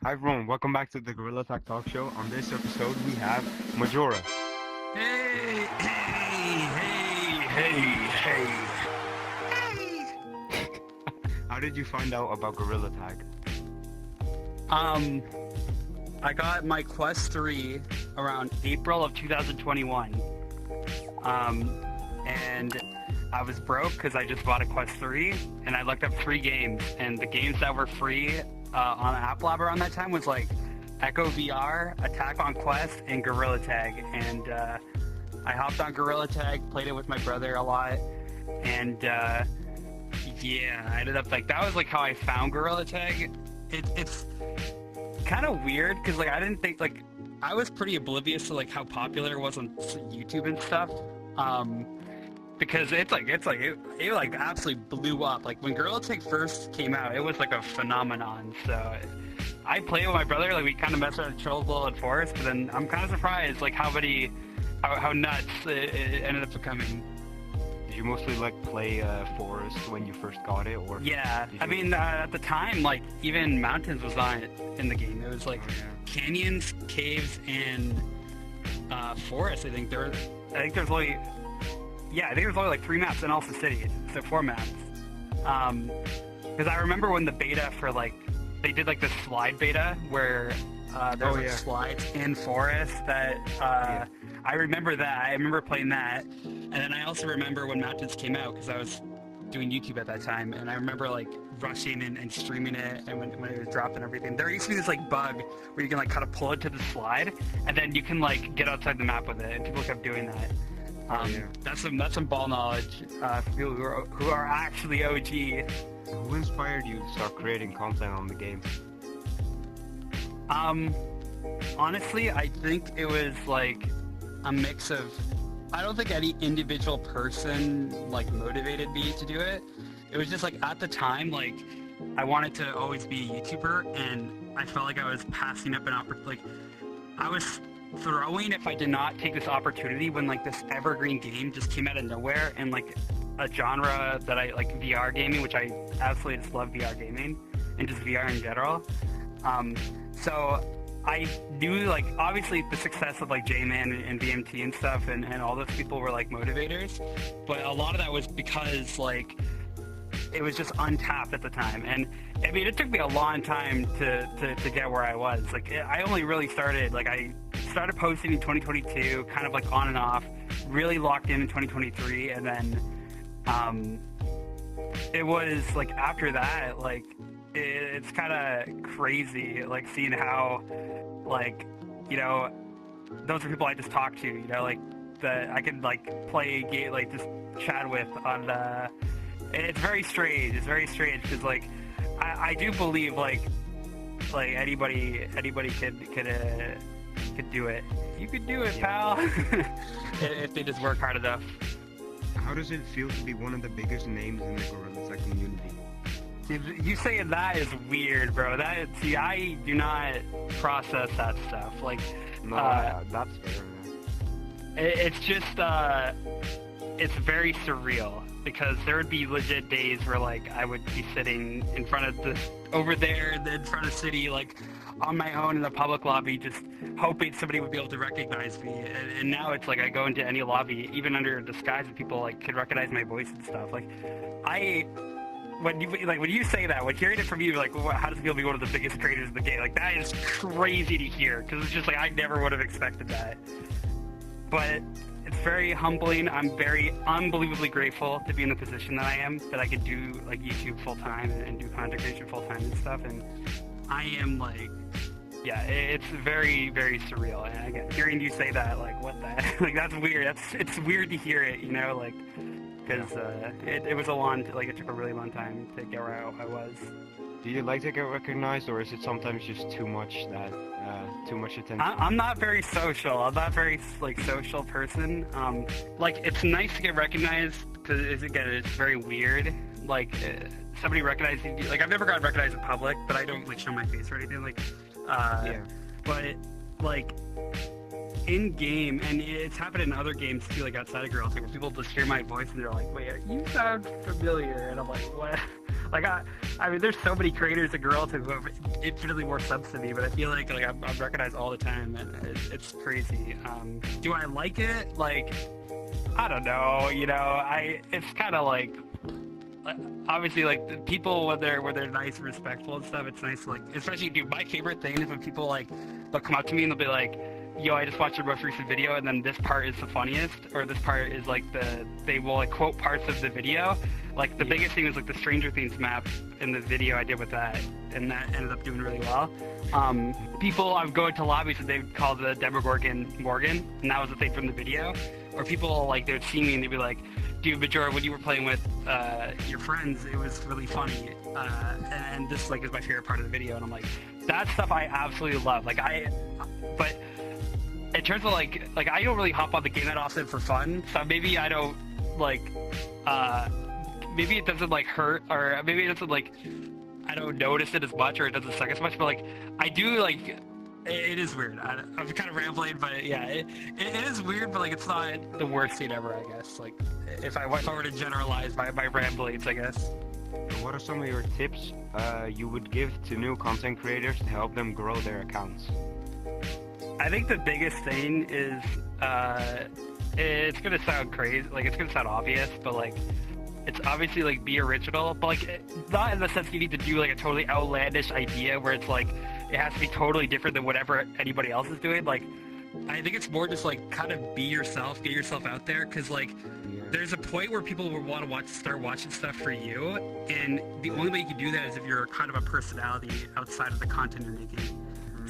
Hi everyone, welcome back to the Gorilla Tag Talk Show. On this episode, we have Majora. Hey, hey. How did you find out about Gorilla Tag? I got my Quest 3 around April of 2021. And I was broke because I just bought a Quest 3, and I looked up 3 games, and the games that were free on App Lab around that time was like Echo VR, Attack on Quest, and Gorilla Tag. And I hopped on Gorilla Tag, played it with my brother a lot, and yeah, I ended up like that was like how I found Gorilla Tag. It's kind of weird because like I didn't think like I was pretty oblivious to like how popular it was on YouTube and stuff. Because it like absolutely blew up. Like when Gorilla Tag first came out, it was like a phenomenon. So I played with my brother, like we kind of messed around Trolls World and Forest, but then I'm kind of surprised like how nuts it ended up becoming. Did you mostly like play Forest when you first got it, or? Yeah, I mean at the time like even mountains was not in the game. It was like canyons, caves, and forest. I think there's only. Yeah, I think there's only like 3 maps and also cities, so 4 maps. Because I remember when the beta for like, they did like the slide beta where there were slides in forests that, I remember that. I remember playing that. And then I also remember when Mountains came out because I was doing YouTube at that time, and I remember like rushing and streaming it, and when it was dropping everything. There used to be this like bug where you can like kind of pull it to the slide, and then you can like get outside the map with it, and people kept doing that. That's some ball knowledge for people who are actually OG. Who inspired you to start creating content on the game? Honestly, I think it was like a mix of. I don't think any individual person like motivated me to do it. It was just like at the time, like I wanted to always be a YouTuber, and I felt like I was passing up an opportunity. Like I was throwing if I did not take this opportunity when like this evergreen game just came out of nowhere, and like a genre that I like, VR gaming, which I absolutely just love VR gaming and just VR in general. So I knew like obviously the success of like J-Man and BMT and stuff, and all those people were like motivators, but a lot of that was because like it was just untapped at the time. And I mean it took me a long time to get where I was. Like I only really started like I started posting in 2022, kind of like on and off, really locked in 2023, and then it was like after that, like it's kind of crazy, like seeing how, like, you know, those are people I just talked to, you know, like that I could like play a game, like just chat with on the. It's very strange. It's very strange because like I do believe like anybody could do it. You could do it, pal. If they just work hard enough. How does it feel to be one of the biggest names in the Gorilla Tag community? You saying that is weird, bro. See, I do not process that stuff. Like, No, that's fair. it's just, it's very surreal because there would be legit days where like I would be sitting in front of over there in front of the city, like on my own in the public lobby, just hoping somebody would be able to recognize me. And now it's like I go into any lobby, even under a disguise, and people like could recognize my voice and stuff. Like, when you say that, when hearing it from you, like, how does it feel to be one of the biggest creators in the game? Like, that is crazy to hear, because it's just like I never would have expected that. But it's very humbling. I'm very unbelievably grateful to be in the position that I am, that I could do like YouTube full time and do content creation full time and stuff. And I am like, yeah, it's very, very surreal. And again, hearing you say that, like, what the heck? Like, that's weird. It's weird to hear it, you know, like, because it was it took a really long time to get where I was. Do you like to get recognized, or is it sometimes just too much attention? I'm not very social. I'm not very like social person. Like it's nice to get recognized because it's very weird. Like somebody recognizing you. Like I've never gotten recognized in public, but I don't like show my face or anything. Like, but like in game, and it's happened in other games too, like outside of Girls, like where people just hear my voice and they're like, "Wait, you sound familiar," and I'm like, "What?" Like I mean, there's so many creators and girls who have infinitely more subs than me, but I feel like I'm recognized all the time, and it's crazy. Do I like it? Like, I don't know. You know, it's kind of like obviously like the people when they're nice and respectful and stuff. It's nice, like especially dude. My favorite thing is when people like they'll come up to me and they'll be like, yo, I just watched your most recent video, and then this part is the funniest, or this part is like they will like quote parts of the video. Like the biggest thing was like the Stranger Things map in the video I did with that, and that ended up doing really well. People, I would go into lobbies and they would call the Demogorgon Morgan, and that was the thing from the video. Or people like they would see me and they'd be like, dude, Majora, when you were playing with your friends, it was really funny, and this like is my favorite part of the video. And I'm like, that stuff I absolutely love. Like but in terms of like I don't really hop on the game that often for fun, so maybe I don't like maybe it doesn't like hurt, or maybe it doesn't like I don't notice it as much, or it doesn't suck as much, but like I do like it is weird. I'm kind of rambling, but yeah, it is weird, but like it's not the worst thing ever, I guess. Like if I were to generalize my ramblings, I guess. What are some of your tips you would give to new content creators to help them grow their accounts? I think the biggest thing is it's gonna sound crazy, like it's gonna sound obvious, but like it's obviously like be original, but like not in the sense you need to do like a totally outlandish idea where it's like it has to be totally different than whatever anybody else is doing. Like I think it's more just like kind of be yourself, get yourself out there, because like there's a point where people will want to start watching stuff for you, and the only way you can do that is if you're kind of a personality outside of the content you're making.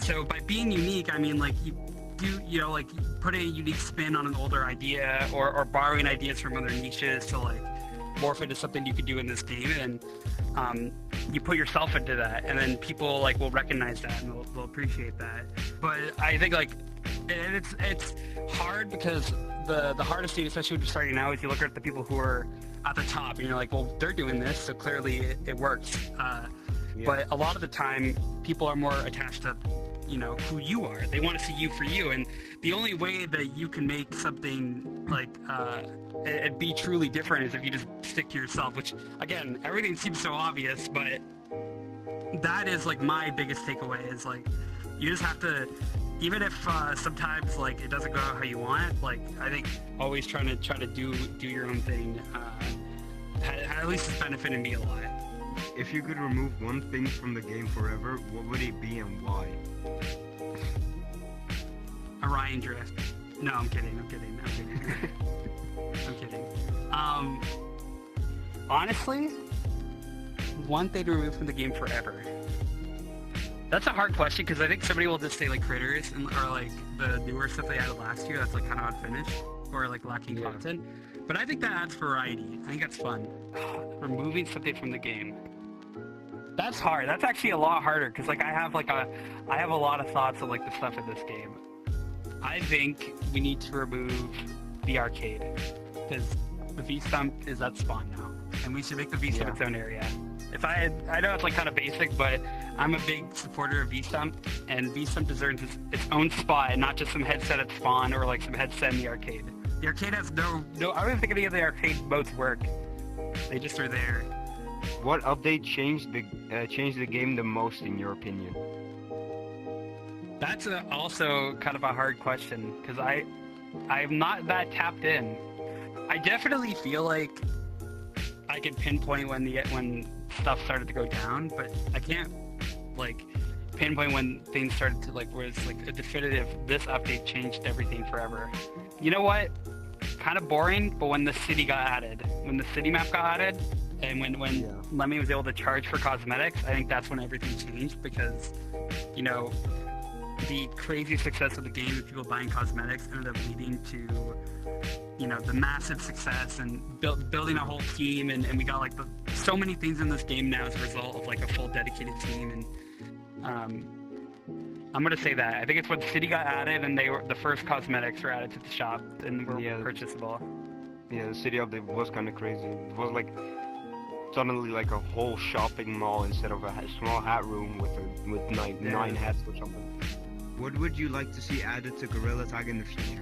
So by being unique, I mean like you do, you know, like putting a unique spin on an older idea, or borrowing ideas from other niches to like morph into something you could do in this game, and you put yourself into that, and then people like will recognize that and they'll appreciate that. But I think like it's hard because the hardest thing, especially when you're starting out, is you look at the people who are at the top and you're like, well, they're doing this, so clearly it works. But a lot of the time people are more attached to, you know, who you are. They want to see you for you, and the only way that you can make something like it be truly different is if you just stick to yourself, which again, everything seems so obvious, but that is like my biggest takeaway is like you just have to, even if sometimes like it doesn't go out how you want, like I think always try to do your own thing at least it's benefited me a lot. If you could remove one thing from the game forever, what would it be and why? Orion Drift. No, I'm kidding. I'm kidding. Honestly, one thing to remove from the game forever. That's a hard question because I think somebody will just say like critters or like the newer stuff they added last year that's like kind of unfinished or like lacking content. But I think that adds variety. I think that's fun. Removing something from the game. That's hard. That's actually a lot harder because like I have a lot of thoughts on like the stuff in this game. I think we need to remove the arcade because the V-Stump is at spawn now, and we should make the V-Stump its own area. I know it's like kind of basic, but I'm a big supporter of V-Stump, and V-Stump deserves its own spot, and not just some headset at spawn or like some headset in the arcade. The arcade has no. I don't even think any of the arcade modes work. They just are there. What update changed the game the most in your opinion? That's also kind of a hard question because I'm not that tapped in. I definitely feel like I can pinpoint when stuff started to go down, but I can't like pinpoint when things started to like where it's like a definitive this update changed everything forever. You know what? Kind of boring, but when the city got added, when the city map got added, and when Lemmy was able to charge for cosmetics, I think that's when everything changed because, you know, the crazy success of the game with people buying cosmetics ended up leading to, you know, the massive success and building a whole team, and we got like so many things in this game now as a result of like a full dedicated team, and I'm gonna say that. I think it's when the city got added and the first cosmetics were added to the shop and were purchasable. Yeah, the city update was kind of crazy. It was like suddenly like a whole shopping mall instead of a small hat room with nine hats or something. What would you like to see added to Gorilla Tag in the future?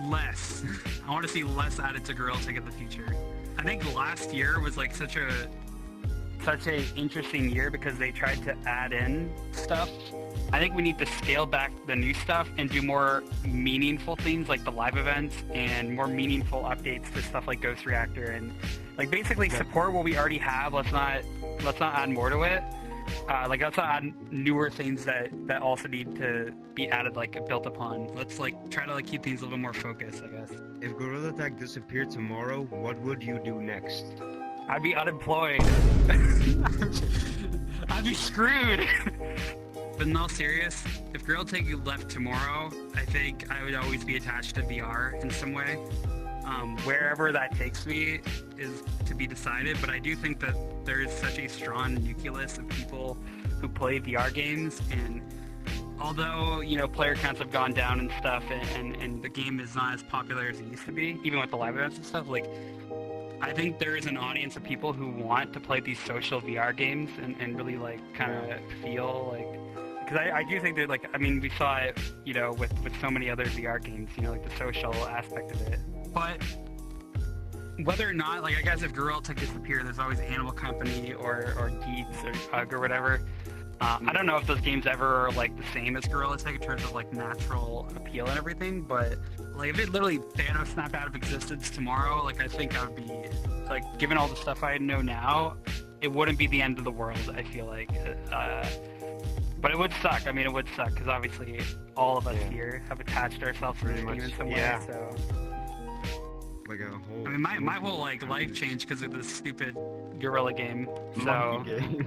Less. I want to see less added to Gorilla Tag in the future. I think last year was like such a interesting year because they tried to add in stuff. I think we need to scale back the new stuff and do more meaningful things like the live events and more meaningful updates to stuff like Ghost Reactor and like basically support what we already have. Let's not add more to it. Like let's not add newer things that also need to be added, like built upon. Let's like try to like keep things a little bit more focused, I guess. If Gorilla Tag disappeared tomorrow, what would you do next? I'd be unemployed. I'd be screwed. But in all serious, if Gorilla Tag left tomorrow, I think I would always be attached to VR in some way. Wherever that takes me is to be decided, but I do think that there is such a strong nucleus of people who play VR games, and although, you know, player counts have gone down and stuff, and the game is not as popular as it used to be, even with the live events and stuff, like, I think there is an audience of people who want to play these social VR games and really, like, kind of feel, like, because I do think that, like, I mean, we saw it, you know, with so many other VR games, you know, like the social aspect of it. But whether or not, like, I guess if Gorilla Tag disappear, there's always Animal Company or Geeks or Tug or whatever. I don't know if those games ever are, like, the same as Gorilla Tag in terms of, like, natural appeal and everything, but, like, if it literally Thanos snapped out of existence tomorrow, like, I think I would be, like, given all the stuff I know now, it wouldn't be the end of the world, I feel like. But it would suck. I mean, it would suck, because obviously all of us here have attached ourselves to this game in some way, so... Like a whole... I mean, my whole, like, life changed because of this stupid Gorilla game, so... game.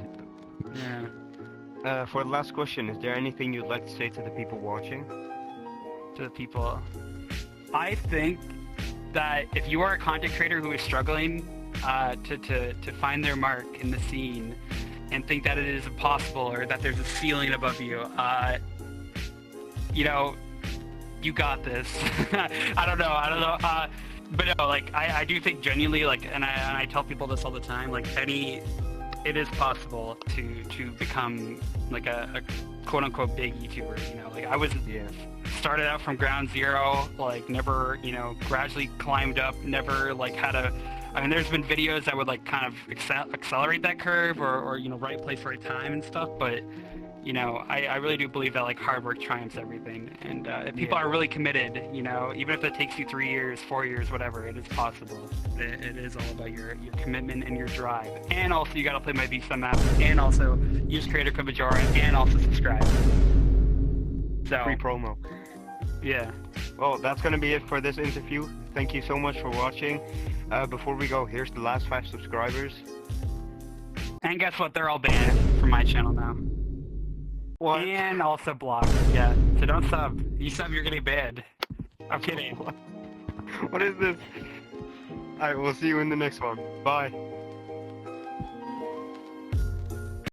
Yeah. For the last question, is there anything you'd like to say to the people watching? To the people... I think that if you are a content creator who is struggling to find their mark in the scene and think that it is impossible or that there's a ceiling above you, you know, you got this. I don't know. But no, like, I do think genuinely, like, and I tell people this all the time, like, it is possible to become, like, a quote-unquote big YouTuber, you know? Like, I was started out from ground zero, like, never, you know, gradually climbed up, never, like, had a... I mean, there's been videos that would, like, kind of accelerate that curve or, you know, right place, right time and stuff, but... You know, I really do believe that, like, hard work triumphs everything, and if people are really committed, you know, even if it takes you 3 years, 4 years, whatever, it is possible. It is all about your commitment and your drive, and also you gotta play my Vista map, and also use creator code Majora, and also subscribe. So free promo. Yeah. Well, that's gonna be it for this interview. Thank you so much for watching. Before we go, here's the last 5 subscribers. And guess what? They're all banned from my channel now. What? And also blocked, yeah. So don't sub. You sub, you're getting banned. I'm kidding. What is this? Alright, we'll see you in the next one. Bye.